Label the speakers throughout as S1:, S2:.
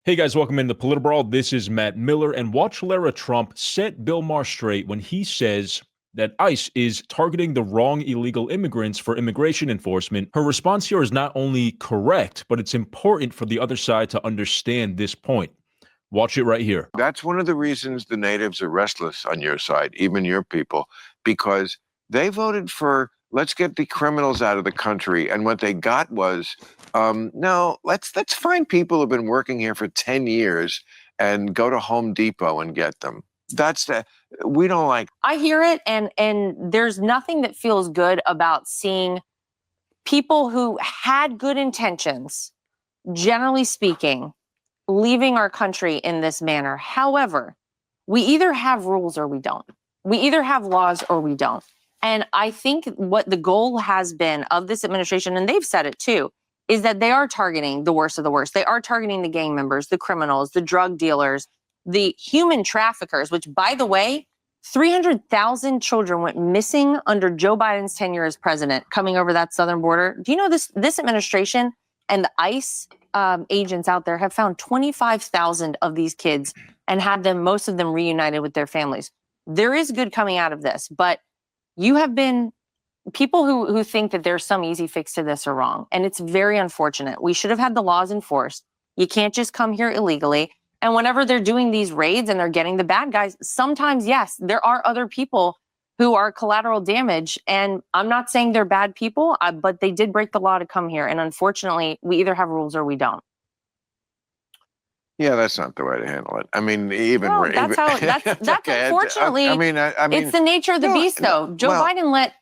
S1: Hey guys, welcome into Politibrawl. This is Matt Miller, and watch Lara Trump set Bill Maher straight when he says that ICE is targeting the wrong illegal immigrants for immigration enforcement. Her response here is not only correct, but it's important for the other side to understand this point. Watch it right here.
S2: That's one of the reasons the natives are restless on your side, even your people, because they voted for let's get the criminals out of the country, and what they got was no, let's find people who've been working here for 10 years and go to Home Depot and get them. That's the we don't like.
S3: I hear it, and there's nothing that feels good about seeing people who had good intentions, generally speaking, leaving our country in this manner. However, we either have rules or we don't. We either have laws or we don't. And I think what the goal has been of this administration, and they've said it too, is that they are targeting the worst of the worst. They are targeting the gang members, the criminals, the drug dealers, the human traffickers, which, by the way, 300,000 children went missing under Joe Biden's tenure as president coming over that southern border. Do you know this administration and the ICE agents out there have found 25,000 of these kids and had them, most of them, reunited with their families. There is good coming out of this, but you have been people who think that there's some easy fix to this are wrong. And it's very unfortunate. We should have had the laws enforced. You can't just come here illegally. And whenever they're doing these raids and they're getting the bad guys, sometimes, yes, there are other people who are collateral damage. And I'm not saying they're bad people, but they did break the law to come here. And unfortunately, we either have rules or we don't.
S2: Yeah, that's not the way to handle it. I mean,
S3: that's
S2: okay,
S3: unfortunately.
S2: I mean,
S3: it's the nature of the beast, though. Joe Biden let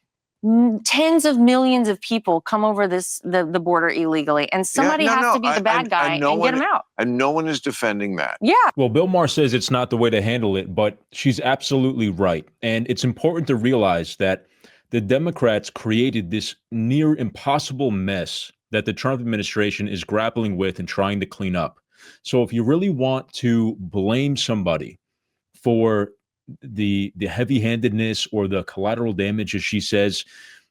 S3: tens of millions of people come over the border illegally, and somebody has to be the bad guy and get them out.
S2: And no one is defending that.
S3: Yeah.
S1: Well, Bill Maher says it's not the way to handle it, but she's absolutely right. And it's important to realize that the Democrats created this near impossible mess that the Trump administration is grappling with and trying to clean up. So if you really want to blame somebody for the heavy-handedness or the collateral damage, as she says,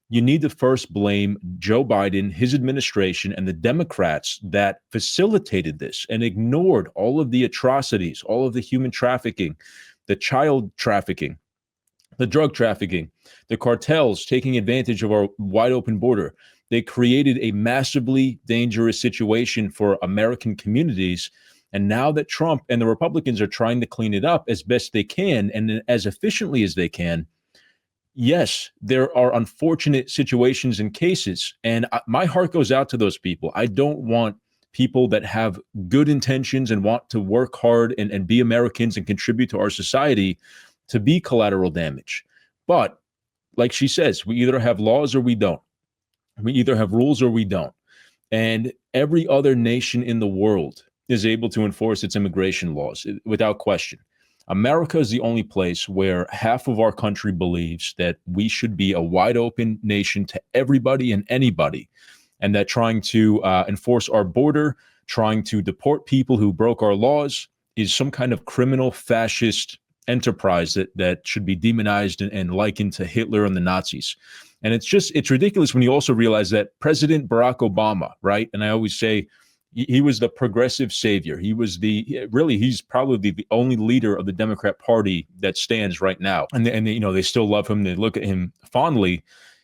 S1: you need to first blame Joe Biden, his administration, and the Democrats that facilitated this and ignored all of the atrocities, all of the human trafficking, the child trafficking, the drug trafficking, the cartels taking advantage of our wide open border. They created a massively dangerous situation for American communities. And now that Trump and the Republicans are trying to clean it up as best they can and as efficiently as they can, yes, there are unfortunate situations and cases. And my heart goes out to those people. I don't want people that have good intentions and want to work hard and be Americans and contribute to our society to be collateral damage. But like she says, we either have laws or we don't. We either have rules or we don't. And every other nation in the world is able to enforce its immigration laws without question. America is the only place where half of our country believes that we should be a wide open nation to everybody and anybody, and that trying to enforce our border, trying to deport people who broke our laws is some kind of criminal fascist enterprise that should be demonized and likened to Hitler and the Nazis. And it's ridiculous when you also realize that President Barack Obama, right? And I always say he was the progressive savior. He's probably the only leader of the Democrat Party that stands right now. And they still love him. They look at him fondly.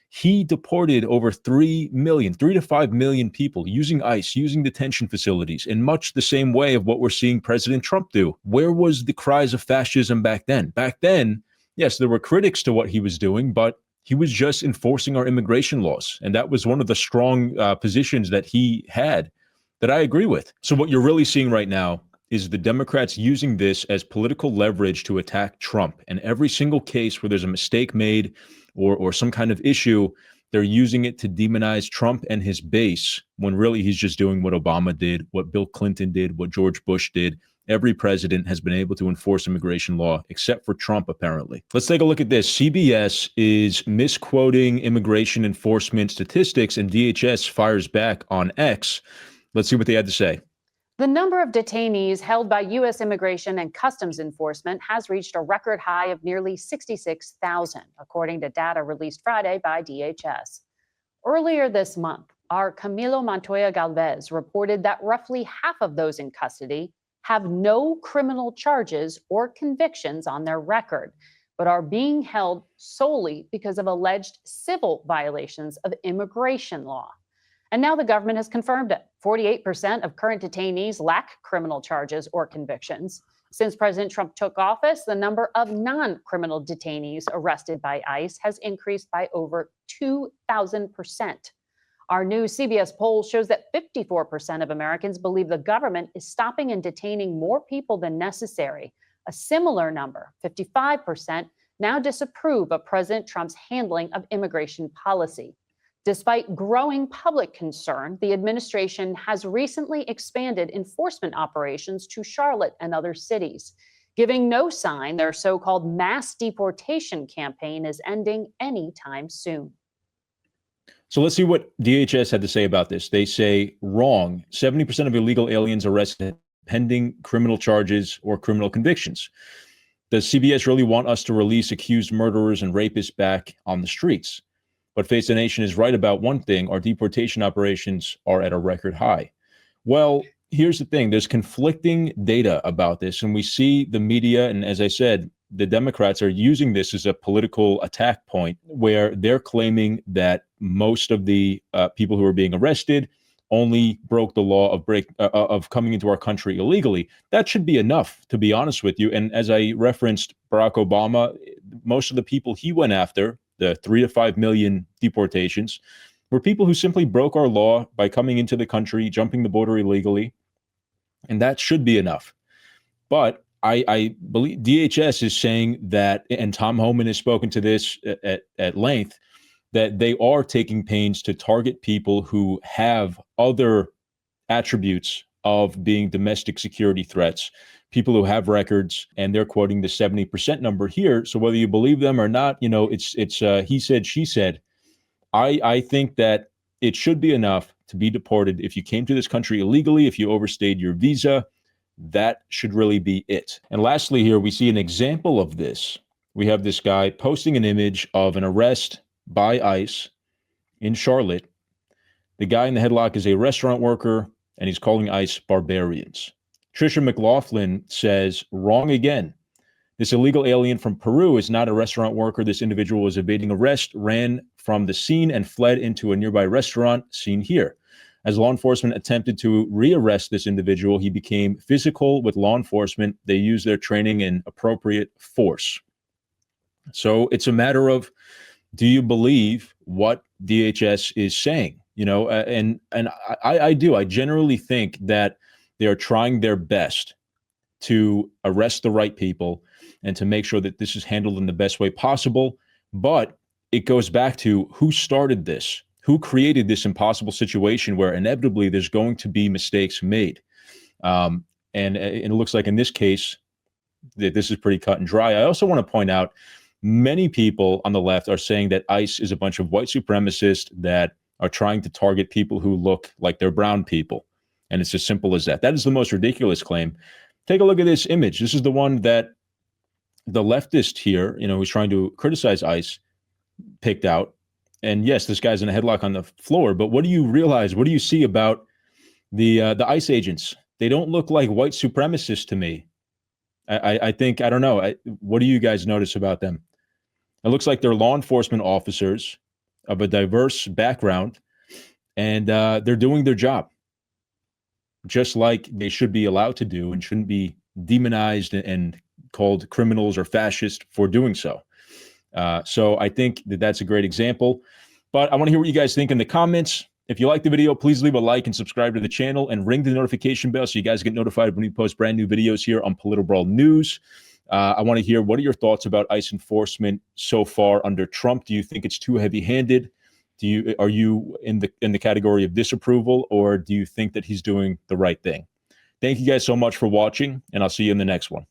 S1: He deported over 3 to 5 million people using ICE, using detention facilities in much the same way of what we're seeing President Trump do. Where was the cries of fascism back then? Back then, yes, there were critics to what he was doing, but he was just enforcing our immigration laws. And that was one of the strong positions that he had that I agree with. So what you're really seeing right now is the Democrats using this as political leverage to attack Trump. And every single case where there's a mistake made or some kind of issue, they're using it to demonize Trump and his base, when really he's just doing what Obama did, what Bill Clinton did, what George Bush did. Every president has been able to enforce immigration law, except for Trump, apparently. Let's take a look at this. CBS is misquoting immigration enforcement statistics, and DHS fires back on X. Let's see what they had to say.
S4: The number of detainees held by U.S. Immigration and Customs Enforcement has reached a record high of nearly 66,000, according to data released Friday by DHS. Earlier this month, our Camilo Montoya Galvez reported that roughly half of those in custody have no criminal charges or convictions on their record, but are being held solely because of alleged civil violations of immigration law. And now the government has confirmed it. 48% of current detainees lack criminal charges or convictions. Since President Trump took office, the number of non-criminal detainees arrested by ICE has increased by over 2,000%. Our new CBS poll shows that 54% of Americans believe the government is stopping and detaining more people than necessary. A similar number, 55%, now disapprove of President Trump's handling of immigration policy. Despite growing public concern, the administration has recently expanded enforcement operations to Charlotte and other cities, giving no sign their so-called mass deportation campaign is ending anytime soon.
S1: So let's see what DHS had to say about this. They say, wrong. 70% of illegal aliens arrested pending criminal charges or criminal convictions. Does CBS really want us to release accused murderers and rapists back on the streets? But Face the Nation is right about one thing. Our deportation operations are at a record high. Well, here's the thing. There's conflicting data about this. And we see the media, and as I said, the Democrats are using this as a political attack point where they're claiming that most of the people who are being arrested only broke the law of coming into our country illegally. That should be enough, to be honest with you. And as I referenced Barack Obama, most of the people he went after, the 3 to 5 million deportations, were people who simply broke our law by coming into the country, jumping the border illegally. And that should be enough. But I believe DHS is saying that, and Tom Homan has spoken to this at length, that they are taking pains to target people who have other attributes of being domestic security threats, people who have records, and they're quoting the 70% number here. So whether you believe them or not, you know, it's he said, she said. I think that it should be enough to be deported if you came to this country illegally, if you overstayed your visa. That should really be it. And lastly, here we see an example of this. We have this guy posting an image of an arrest by ICE in Charlotte. The guy in the headlock is a restaurant worker, and he's calling ICE barbarians. Trisha McLaughlin says, wrong again. This illegal alien from Peru is not a restaurant worker. This individual was evading arrest, ran from the scene, and fled into a nearby restaurant, seen here. As law enforcement attempted to rearrest this individual, he became physical with law enforcement. They used their training and appropriate force. So it's a matter of, do you believe what DHS is saying? You know, and I do. I generally think that they are trying their best to arrest the right people and to make sure that this is handled in the best way possible. But it goes back to who started this. Who created this impossible situation where inevitably there's going to be mistakes made? And it looks like in this case that this is pretty cut and dry. I also want to point out many people on the left are saying that ICE is a bunch of white supremacists that are trying to target people who look like they're brown people. And it's as simple as that. That is the most ridiculous claim. Take a look at this image. This is the one that the leftist here, you know, who's trying to criticize ICE, picked out. And yes, this guy's in a headlock on the floor. But what do you realize? What do you see about the ICE agents? They don't look like white supremacists to me. I think, I don't know. What do you guys notice about them? It looks like they're law enforcement officers of a diverse background, and they're doing their job just like they should be allowed to do and shouldn't be demonized and called criminals or fascist for doing so. So I think that that's a great example. But I want to hear what you guys think in the comments. If you like the video, please leave a like and subscribe to the channel and ring the notification bell so you guys get notified when we post brand new videos here on Political Brawl News. I want to hear, what are your thoughts about ICE enforcement so far under Trump? Do you think it's too heavy-handed? Are you in the category of disapproval, or do you think that he's doing the right thing? Thank you guys so much for watching, and I'll see you in the next one.